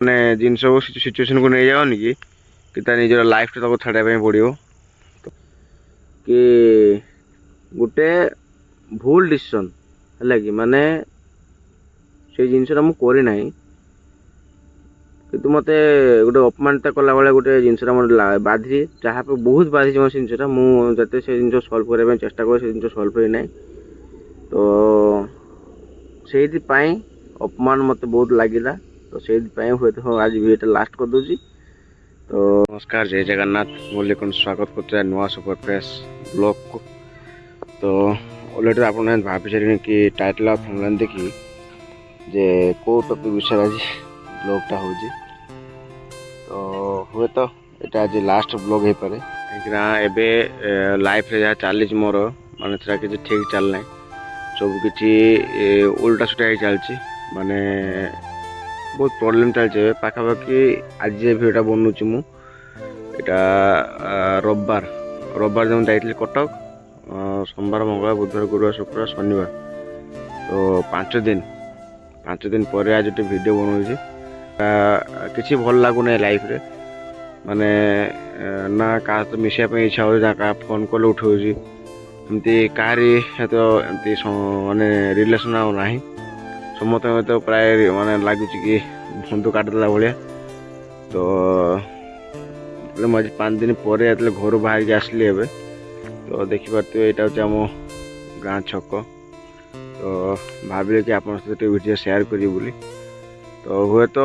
ମାନେ ଜିନିଷ ସିଚୁଏସନ୍ को नहीं जाओନି कि ता निजर लाइफ टा छाड़ा पड़ो कि गोटे भूल डिसीजन है कि माने से जिनसा मुझे ना कि मत गोटे अपमानित कला भाया गोटे जिनसा मोर बाधि जहाँ पे बहुत बाधि मोर से जिनसा मुझे से जिन सल्व करने चेष्टा कर जिन सल्व करना तो से अपमान मत बहुत लगिला तो से हुए तो आज भिडियो लास्ट कर दूसरी। तो नमस्कार, जय जगन्नाथ बोले कौन स्वागत करते नुआ सुपर फ्रेश ब्लॉग को। तो अलरेडी आप भाई सारे कि टाइटल और थंबनेल देखी जे को टॉपिक विषय आज ब्लॉगटा हो तो हुए तो यहाँ आज लास्ट ब्लॉग हो पारे कहीं लाइफ रे जहाँ चली मोर माने कि ठीक चलना सब किसी उल्टा सुटा ही चलती माने बहुत प्रॉब्लम चलছে पाखापाखि आज भिडियोटा बनूची मु रविवार रविवार जो जाइए कटक सोमवार मंगलवार बुधवार गुरुवार शुक्रवार शनिवार तो 5 दिन पर आज गोटे भिडियो बनाऊँगी किसी भल लगुना लाइफ रे माने ना क्या तो मिसाई इच्छा हो क्या फोन कल उठाऊँगी एमती कहारी तो एमती माने रिलेसन आ ना समस्त तो प्राय माने लगुच कि बंधु काटिदेला भाया। तो मुझे 5 दिन पर घर बाहर के आसली एवं तो देखिपे यहाँ हूँ आम गाँ छक तो भाविले कि आप वीडियो शेयर करी बोली। तो हुए तो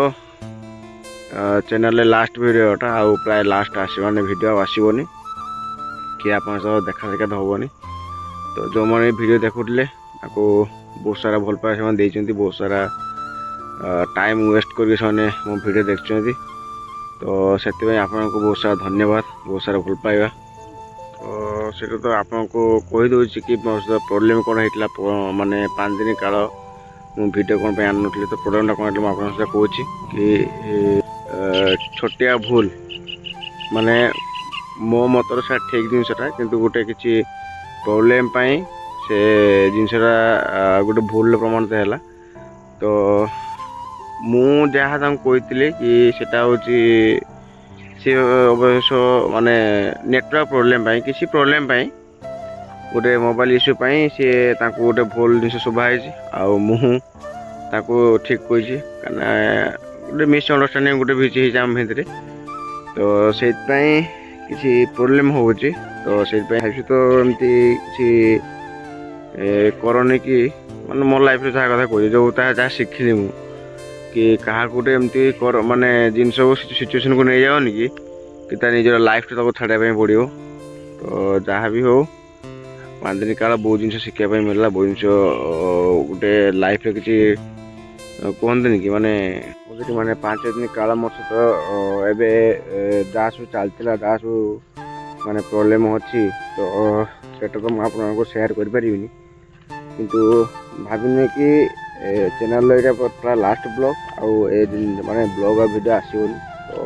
चैनल लास्ट वीडियोटा आउ प्राय लास्ट आसवानी वीडियो आसबनी कि आप देखा देखा तो हेनी। तो जो मैंने वीडियो देखुले आपको बहुत सारा भल पाए से बहुत सारा टाइम वेस्ट करके मो वीडियो देखते तो से आपको बहुत सारा धन्यवाद बहुत सारा भल पाइबा। तो से तो आपको कहीदे कि मो प्रोब्लेम कौन होता माने 5 दिन काल वीडियो कौन आन नी तो प्रोब्लेमटा कौन मुझे कहूँ कि छोटिया भूल माने मो मतर से ठीक जिनसा किंतु गोटे किसी प्रोब्लेम से जिनसा गोटे भूल प्रमाणित है। तो मु जहाँ कही कि सेटा हूँ सी अवश्य माने नेटवर्क प्रोब्लेम किसी प्रोब्लेम गोटे मोबाइल इश्यू सी गोटे भूल जिन शुभाई आउ ठीक कही गोटे मिसअंडरस्टांडिंग गोटे भी आम भितर तो से किसी प्रोब्लेम हो तो से तो एमती किसी करनी कि माने मो लाइफ जहाँ कथा कह जो जहाँ शिखिली मु कि क्या गोटे एमती कर माने जिनस सिचुएसन को नहीं जाओनी कि ता निजर लाइफ टा छाड़ा पड़ो। तो जहाँ भी हो 5 दिन काल बहुत जिन शिखापी मिलला बहुत जिन गोटे लाइफ किसी कहते कि माने माने 5 दिन काल मोर सहित एवं जहाँ सब चलता जहाँ सब माने प्रोब्लेम अच्छी तो सेटा तो मुझे शेयर करें किंतु भाविनी कि चैनल ये पूरा लास्ट ब्लॉग आउ माने ब्लॉग और वीडियो आसोनी। तो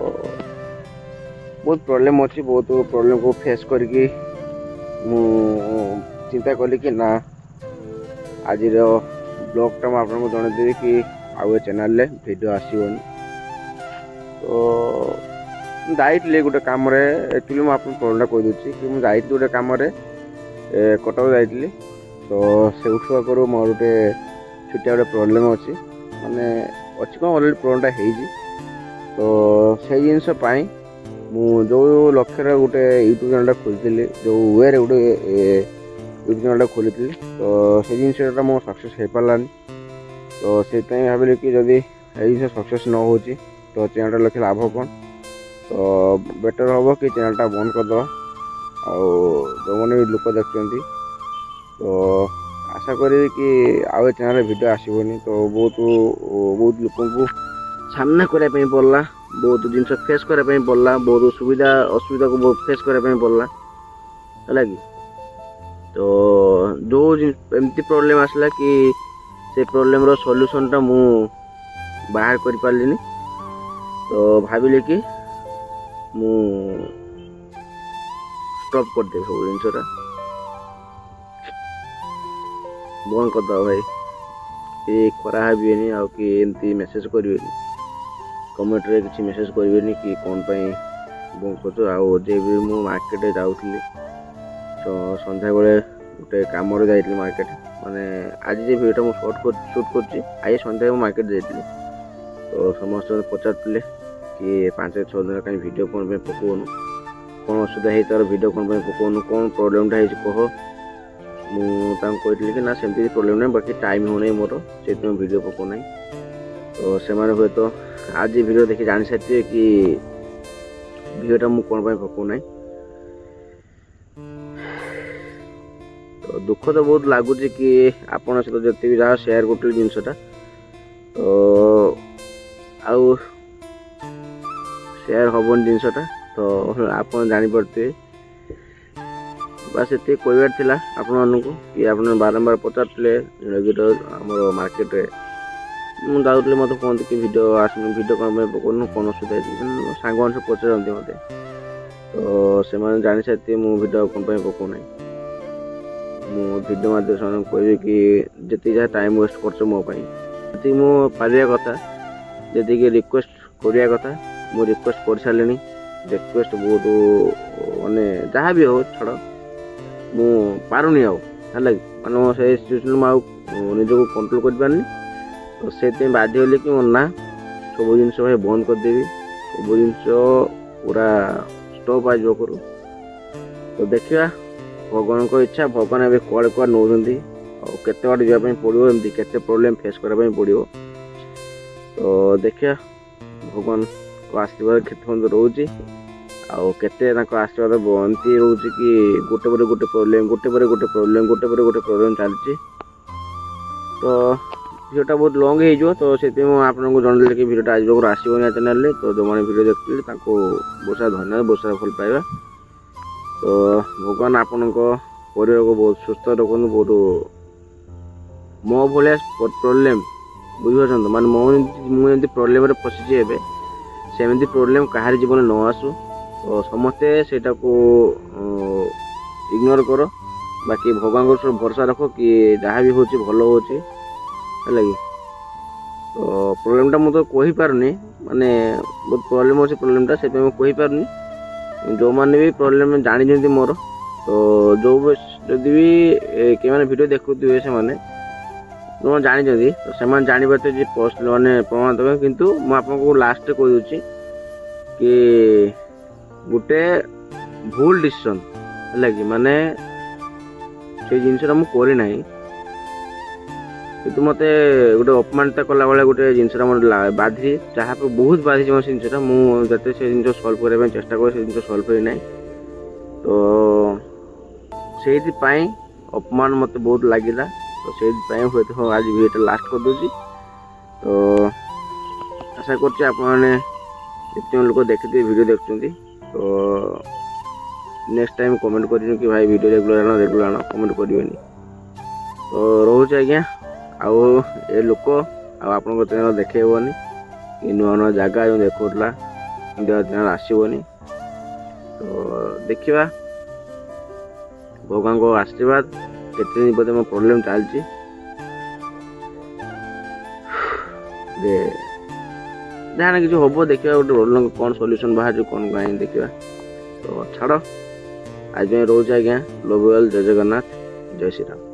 बहुत प्रॉब्लम अच्छी बहुत प्रॉब्लम को फेस करके चिंता कली कि ना आज ब्लॉगटा मुझे जनईदेवी कि आउ चैनल वीडियो आसोनी। तो जाइए गोटे कम एक्चुअली मुझे प्रोब्लेम कहीदे कि मुझे गोटे कम कटक जाइली तो से उठवा पर मोर गोटे छोटिया गोटे प्रोब्लेम अच्छी माने अच्छी कौन अलरेडी प्रोब्लेमटा हो तो से जिनपाई जो लक्ष्य गोटे यूट्यूब चैनल खोली जो वे गोटे यूट्यूब चैनल खोली तो से जिनसा मो सक्सेस हो पारानी। तो से भाविली कि जदि जिन सक्सेस न हो तो चैनल लक्ष्य लाभ कौन तो बेटर हम कि चैनलटा बंद करदे जो मैंने लोक देखते तो आशा करी कि आउ चैनल वीडियो आसबनी। तो बहुत लोक को सामना करने पड़ला बहुत जिन फेस करने पड़ला बहुत असुविधा को बहुत फेस करने पड़ला है कि। तो जो एमती प्रोब्लेम आसला कि से प्रोब्लेम रो सॉल्यूशनटा मु बाहर कर पारलिनी तो भाविले कि मु स्टॉप कर दे सब जिनसा बंद करद भाई ये खरा हाबी आ कि एमती मेसेज करें कमेंट किसी मेसेज करेनि कि कौन बंद कर आउ मार्केट जाऊँगी तो सन्ध्या बेले गोटे कम जाइली मार्केट माने आज जे भिडियो मुझे शूट कर आज सन्ध्या मार्केट जाइली तो समस्त पचारे कि 5-6 दिन कहीं भिडियो कौन पकाउनु कौन असुविधा है तार भिडियो कौन पकाउनु कौन प्रोब्लेम कह मुझे कि ना सेमती प्रोब्लेम नहीं बाकी टाइम होना मोर से भिडियो पकाउना तो से हे तो आज भिडियो देखिए जानी सारी कि भिडियोटा मुझे कौन पकाउना तो दुख तो बहुत लगुच कि आपण सहित जिते भी जहाँ सेयार कर जिनसटा तो आउ सेयार हेन जिनसटा तो आप जापे बस ये कहबार थिला आपन कि आप बारंबार पचारे आम मार्केट मुझे जाऊँगी मत कहते कि भिडियो आसनी भिडियो कौन पकाउनु कौन असुविधा सांग सब पचारती मत तो से जानी सारी मुझे भिडियो कौन पकाउना मु भिडियो माध्यम कह कि जी जहाँ टाइम वेस्ट कर मोपाई जी मुझे कथा जी रिक्वेस्ट करिया कथा मु रिक्वेस्ट कर सारे रिक्वेस्ट बहुत माने जहाँ भी हो छड़ मु पारुनी है माने से सिचुएशन में निजक कंट्रोल कर पारनी तो से बाध्य होली कि मोर ना सब जिन भाई बंद करदेवी सब जिन पूरा स्टॉप आज करू तो देखा भगवान को इच्छा भगवान ए कड़े कड़े नौकरी केते बाटे जावाई पड़ो एमती केते प्रोब्लेम फेस करने पड़ो तो देखिए भगवान को आशीर्वाद केते रोचे आते आशीर्वाद एमती रोचे कि गोटे पर गोटे प्रोब्लेम गोटे पर गोटे प्रोब्लेम गोटे पर गोटे प्रोब्लेम चलती तो भिडियोटा बहुत लंग हो तो से आपको जनइली कि भिडियोटा आज आसोनी चैनल तो जो मैंने भिडियो देखते बहुत सारा धन्यवाद बहुत सारा भल पाइबा तो भगवान आपण परिवार को बहुत सुस्थ रखु बहुत मो भाया प्रोब्लेम बुझे माने मुझे प्रोब्लेम फसी एवं सेमती प्रोब्लेम कहार जीवन न आसू तो समस्ते से इग्नोर कर बाकी भगवान को सब भरोसा रख कि जहाँ भी होची भल होची है तो प्रोब्लेमटा मुझे कही पारनी माने बहुत प्रोब्लेम अच्छे प्रोब्लेमटा से कही पारनी जो मैंने भी प्रोब्लेम जानी मोर तो जो जदि भी कि भिडियो देखुए से मैंने जो जानी तो से जानते जी पोस्ट मैंने प्रमाण देवे किंतु मुझे लास्ट कह दूँ कि गोटे भूल डिसीजन है कि माने से जिनसा मुझे करना कितु मत गोटे अपमानित कला बेले गोटे जिनसा मतलब बाधी जहाँ पे बहुत बाधी मोर जिनसा मुझे से जिन सल्व करने चेष्टा कर जिन सल्व करना तो से अपमान मत बहुत लगिला तो से हे तो आज भिडियो लास्ट कर दूसरी तो आशा करते लोग देखते भिडियो देखते तो नेक्स्ट टाइम कमेंट कर कि भाई भिडियो रेगुलर आना कमेंट करें तो रोचे आज्ञा आउ ए लोक आपण चैनल देखनी कि नुआ नुआ जगह जो देखा चैनल आसबनी तो देखा भगवान को आशीर्वाद केते दिन पदे मो प्रोब्लेम चलती जहाँ कि हम देखा गोटे प्रोब्लेम कौन सॉल्यूशन बाहर कौन कहीं देखा तो छाड़ आज रोज आज्ञा लव यू ऑल जय जगन्नाथ जय श्री राम।